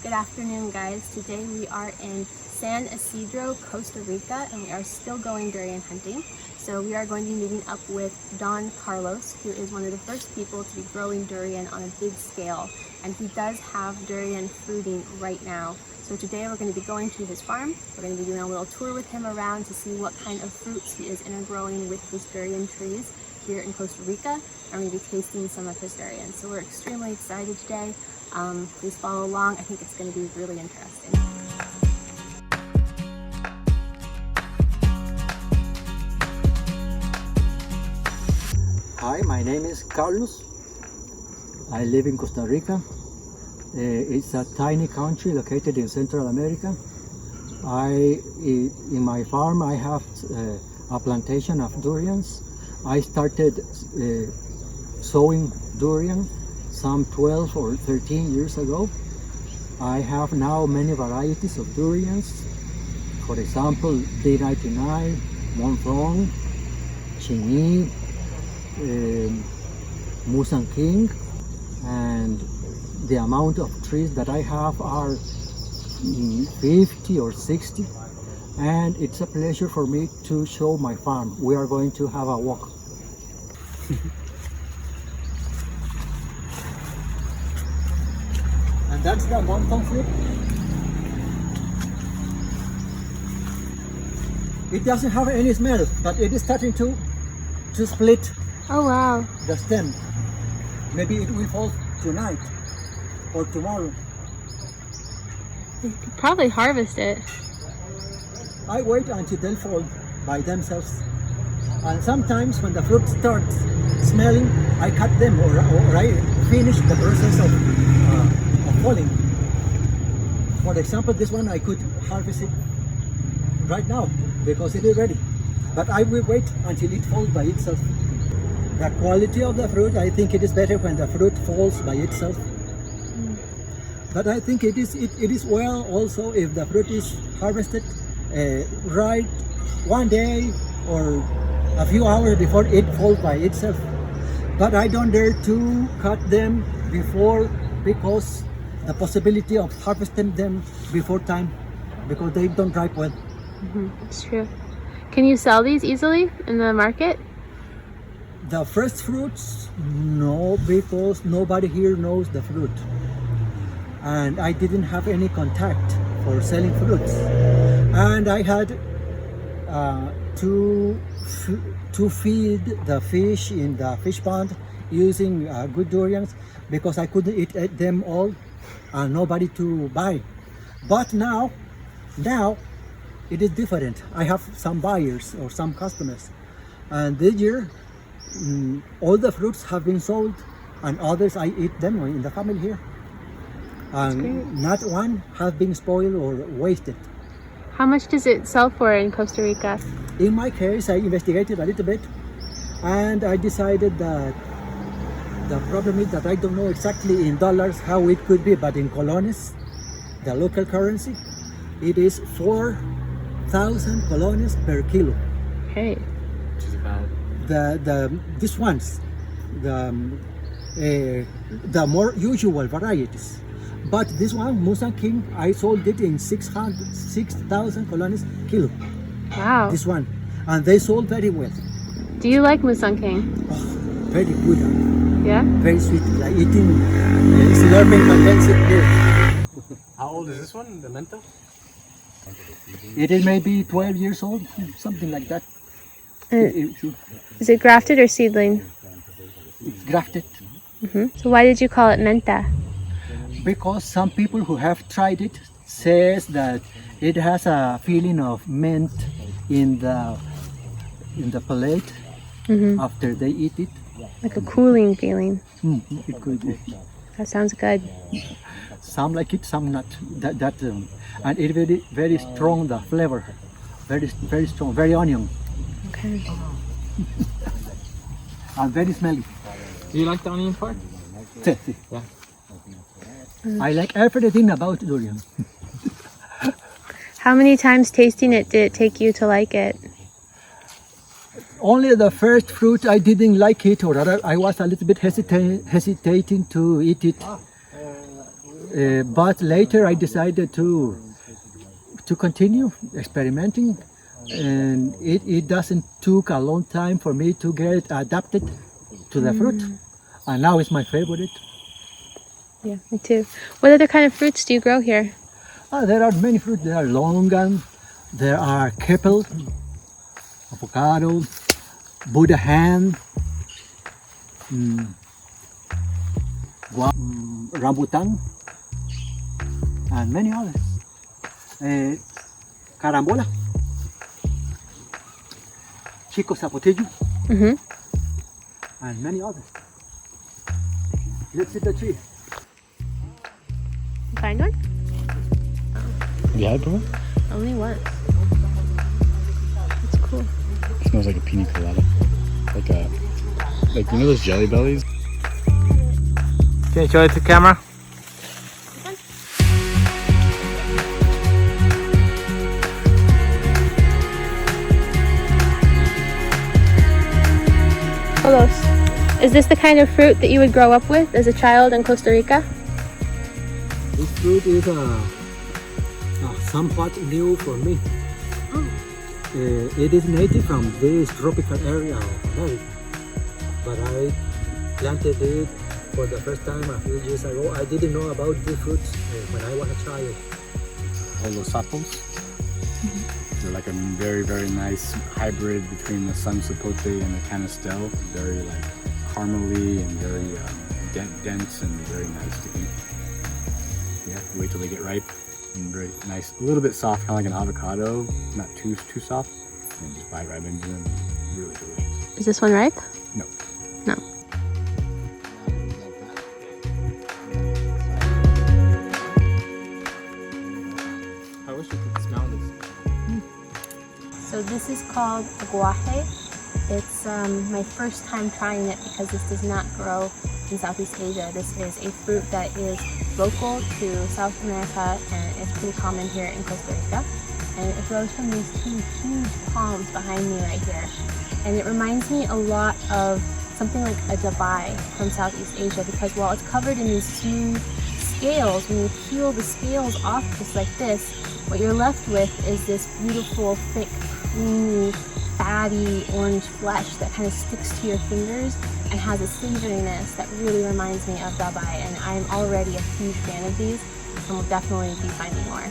Good afternoon, guys. Today we are in San Isidro, Costa Rica, and we are still going durian hunting. So we are going to be meeting up with Don Carlos, who is one of the first people to be growing durian on a big scale. And he does have durian fruiting right now. So today we're going to be going to his farm. We're going to be doing a little tour with him around to see what kind of fruits he is intergrowing with his durian trees here in Costa Rica. And we're going to be tasting some of his durian. So we're extremely excited today. Please follow along. I think it's going to be really interesting. Hi, my name is Carlos. I live in Costa Rica. It's a tiny country located in Central America. In my farm I have a plantation of durians. I started sowing durian some 12 or 13 years ago. I have now many varieties of durians. For example, D99, Monthong, Chinee, Musang King, and the amount of trees that I have are 50 or 60, and it's a pleasure for me to show my farm. We are going to have a walk. And that's the Monthong fruit. It doesn't have any smell, but it is starting to split. Oh wow. The stem. Maybe it will fall tonight or tomorrow. You could probably harvest it. I wait until they fall by themselves. And sometimes when the fruit starts smelling, I cut them or I finish the process of falling. For example, this one I could harvest it right now because it is ready. But I will wait until it falls by itself. The quality of the fruit, I think it is better when the fruit falls by itself. But I think it is well also if the fruit is harvested right one day or a few hours before it falls by itself. But I don't dare to cut them before because the possibility of harvesting them before time because they don't ripe well. It's true. Can you sell these easily in the market? The first fruits, no, because nobody here knows the fruit. And I didn't have any contact for selling fruits. And I had to feed the fish in the fish pond using good durians because I couldn't eat them all and nobody to buy. But now it is different. I have some buyers or some customers. And this year, all the fruits have been sold and others I eat them in the family here. And not one has been spoiled or wasted. How much does it sell for in Costa Rica? In my case, I investigated a little bit and I decided that the problem is that I don't know exactly in dollars how it could be, but in colones, the local currency, it is 4,000 colones per kilo. Okay. Which is about These ones, the more usual varieties. But this one, Musang King, I sold it in 6,000 colones kilo. Wow. This one, and they sold very well. Do you like Musang King? Oh, very good. Yeah? Very sweet, like eating slurping condensed milk. How old is this one, the menta? It is maybe 12 years old, something like that. Is it grafted or seedling? It's grafted. So why did you call it menta? Because some people who have tried it says that it has a feeling of mint in the palate after they eat it. Like a cooling feeling. It could be. That sounds good. Some like it, some not. And it very very strong, the flavor, very strong, very onion, Okay. and very smelly. Do you like the onion part? Yeah. I like everything about durian. How many times tasting it did it take you to like it? Only the first fruit I didn't like it, or I was a little bit hesitating to eat it. But later I decided to continue experimenting, and it doesn't took a long time for me to get adapted to the fruit, and now it's my favorite. Yeah, me too. What other kind of fruits do you grow here? There are many fruits. There are longan, there are kipple, avocado, Buddha hand, rambutan, and many others. Carambola, chico zapotillo, and many others. Let's see the tree. Find one? Yeah, bro. Only once. That's cool. It smells like a pina colada. Like you know those jelly bellies? Can you show it to camera? Carlos, is this the kind of fruit that you would grow up with as a child in Costa Rica? This fruit is somewhat new for me. It is native from this tropical area of America, but I planted it for the first time a few years ago. I didn't know about this fruit when I was a child. All those sapos. They're like a very, very nice hybrid between the sun sapote and the canistel. Very like caramely and very dense and very nice to eat. Yeah, wait till they get ripe and very nice. A little bit soft, kind of like an avocado, not too soft. And just bite right into them. Really delicious. Is this one ripe? No. No. I wish you could smell this. So this is called aguaje. It's my first time trying it because this does not grow in Southeast Asia. This is a fruit that is local to South America and it's pretty common here in Costa Rica. And it grows from these two huge palms behind me right here. And it reminds me a lot of something like a dabai from Southeast Asia because while it's covered in these huge scales, when you peel the scales off just like this, what you're left with is this beautiful, thick, creamy, fatty orange flesh that kind of sticks to your fingers and has a savoriness that really reminds me of dabai. And I'm already a huge fan of these and will definitely be finding more.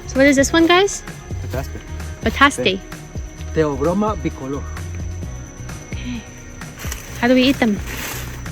So what is this one, guys? Fantastic. Bataste. Theobroma bicolor. Okay. How do we eat them?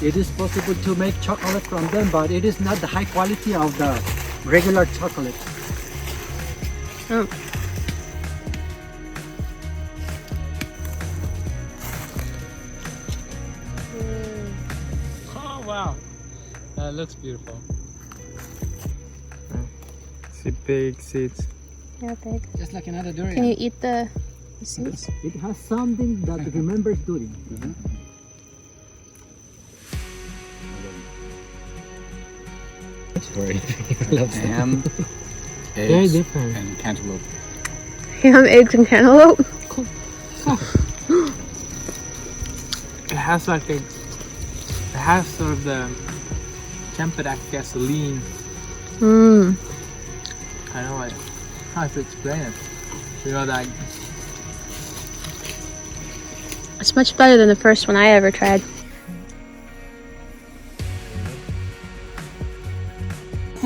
It is possible to make chocolate from them, but it is not the high quality of the regular chocolate. Oh. Oh wow, that looks beautiful. See big seeds. Yeah, big. Just like another durian. Can you eat the seeds? It has something that remembers durian. Sorry. Ham, Very eggs, different. and cantaloupe. Ham, eggs, and cantaloupe. It has like a, it has sort of the tempera gasoline. Mmm. I don't know like how to explain it. You know that It's much better than the first one I ever tried.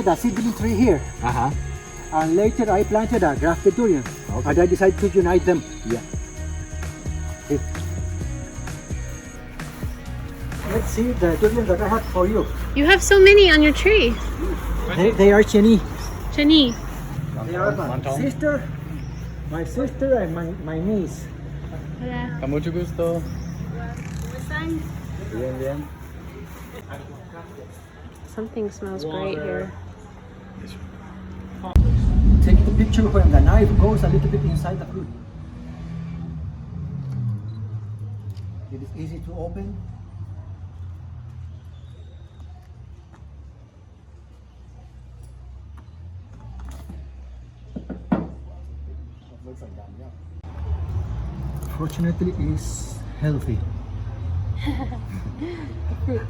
A seedling tree here, and later I planted a grafted durian, and I decided to unite them. Yeah. See. Let's see the durian that I have for you. You have so many on your tree. They are cheni. Chani. They are my sister and my niece. Hola. Con mucho gusto. Bien, bien. Something smells great here. Take the picture when the knife goes a little bit inside the fruit. It is easy to open. Fortunately, it's healthy. The fruit.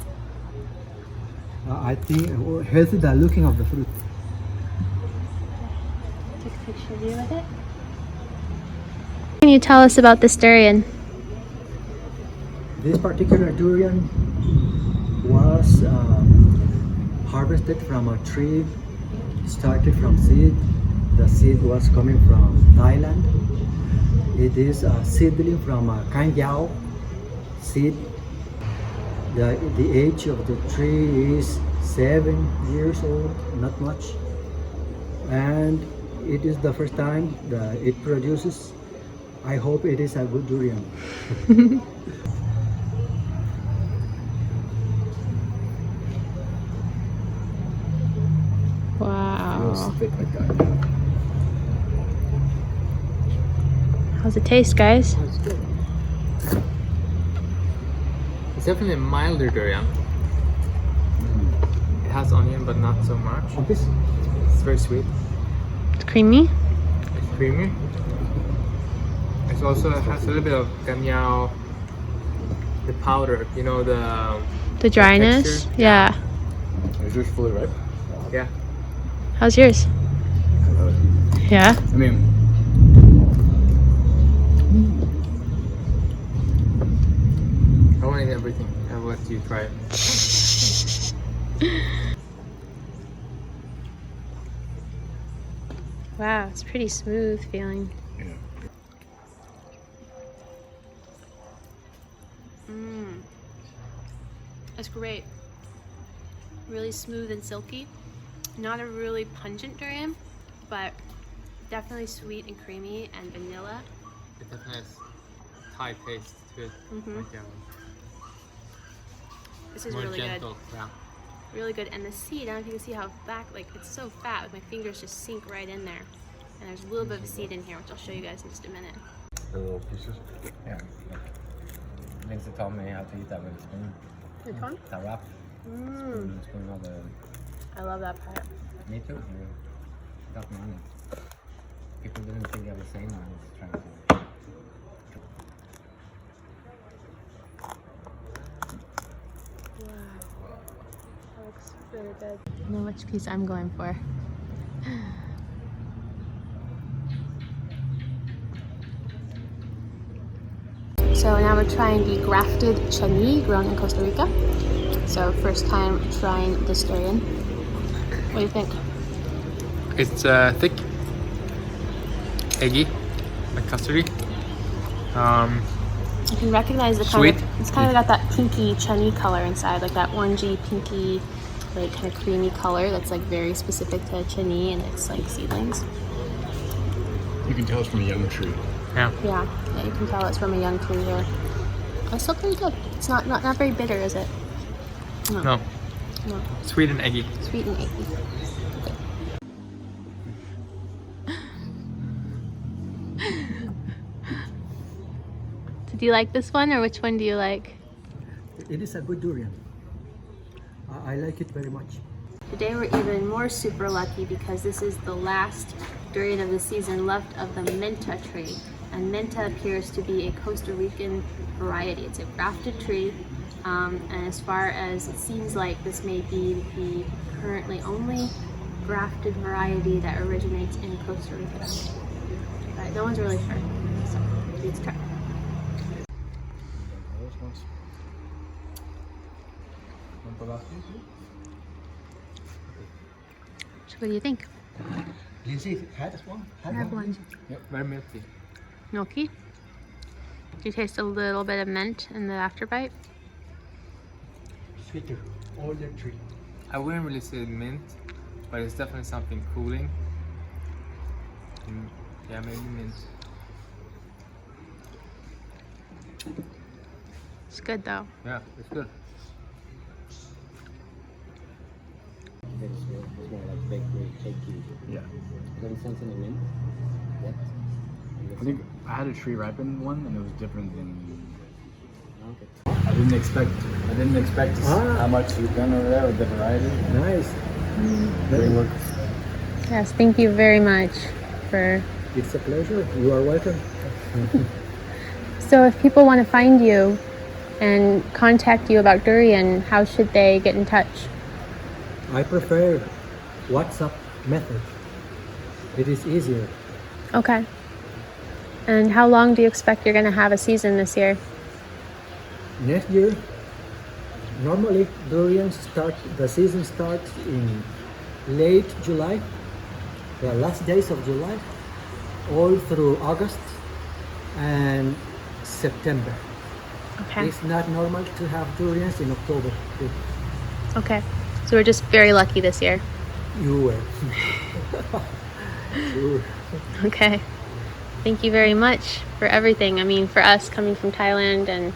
I think healthy the looking of the fruit. Take a picture of you with it. Can you tell us about this durian? This particular durian was harvested from a tree, started from seed. The seed was coming from Thailand. It is a seedling from a Kangyao seed. The age of the tree is 7 years old, not much. And it is the first time that it produces. I hope it is a good durian. Feels Wow. thick like that. How's it taste, guys? It's good. It's definitely a milder durian. It has onion, but not so much. This It's very sweet. It's creamy. It's creamy. It also has a little bit of ganyao, the powder. You know The dryness. texture? Yeah. Is yours fully ripe? yeah. How's yours? I love it. Yeah. I mean, I want to eat everything. I'll let you try it. Wow, it's pretty smooth feeling. yeah. It's great. Really smooth and silky. Not a really pungent durian, but definitely sweet and creamy and vanilla. It definitely has Thai taste to it. Mhm. Like, This is more really gentle. good. Yeah. Really good. And the seed, I don't know if you can see how back, like it's so fat, like my fingers just sink right in there. And there's a little bit of a seed in here, which I'll show you guys in just a minute. The little pieces. Yeah. Lindsay taught me how to eat that with a spoon. Which one? That wrap. Spoon all the. I love that part. Me too. You got me on it. People didn't think I was saying I was trying to. That looks really good. I know which piece I'm going for. So now we're trying the grafted chani grown in Costa Rica. So first time trying this durian. What do you think? It's thick, eggy, like custardy. You can recognize the Sweet. kind of, it's kind of got that pinky chani color inside, like that orangey, pinky, like kind of creamy color that's like very specific to chani and its like seedlings. You can tell it's from a young tree. Yeah. Yeah, you can tell it's from a young tree here. It's still pretty good. It's not very bitter, is it? No. No. Sweet and eggy. Sweet and eggy. So do you like this one, or which one do you like? it is a good durian. I like it very much. Today we're even more super lucky because this is the last durian of the season left of the menta tree. And menta appears to be a Costa Rican variety. It's a grafted tree. And as far as it seems like, this may be the currently only grafted variety that originates in Costa Rica. But no one's really sure, so let's try. So what do you think? Lindsay, had this one? Have one. Yep. Very milky. Milky? Do you taste a little bit of mint in the afterbite? Sweeter, older tree. I wouldn't really say mint, but it's definitely something cooling. Yeah, maybe mint. It's good though. Yeah, it's good. It's more like bakery, cakey. Yeah. Any sense in the mint? Yet? I think I had a tree ripen one, and it was different than. Okay. I didn't expect to see how much you've done over there with the variety. Nice. Great work. Yes, thank you very much for... It's a pleasure. You are welcome. So if people want to find you and contact you about durian, how should they get in touch? I prefer WhatsApp method. It is easier. Okay. And how long do you expect you're going to have a season this year? Next year, normally the season starts in late July, the last days of July, all through August and September. Okay. It's not normal to have durians in October. Okay. So we're just very lucky this year. You were. Sure. Okay. Thank you very much for everything. I mean, for us coming from Thailand and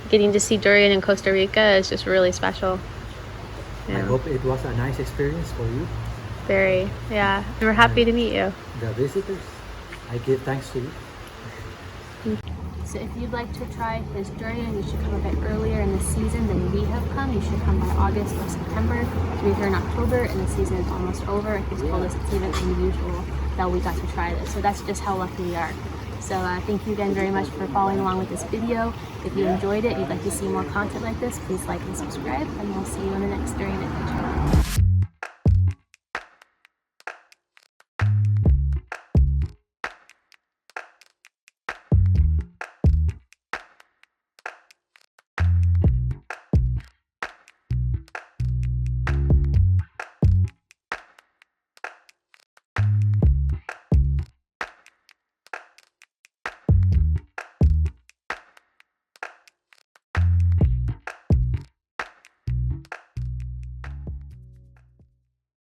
getting to see durian in Costa Rica is just really special. I hope it was a nice experience for you. Very, yeah. And we're happy to meet you. The visitors, I give thanks to you. So if you'd like to try his durian, you should come a bit earlier in the season than we have come. You should come by August or September. We're here in October and the season is almost over. He's told us it's even unusual that we got to try this. So that's just how lucky we are. So thank you again very much for following along with this video. If you enjoyed it, you'd like to see more content like this, please like and subscribe, and we'll see you in the next Durian Adventure.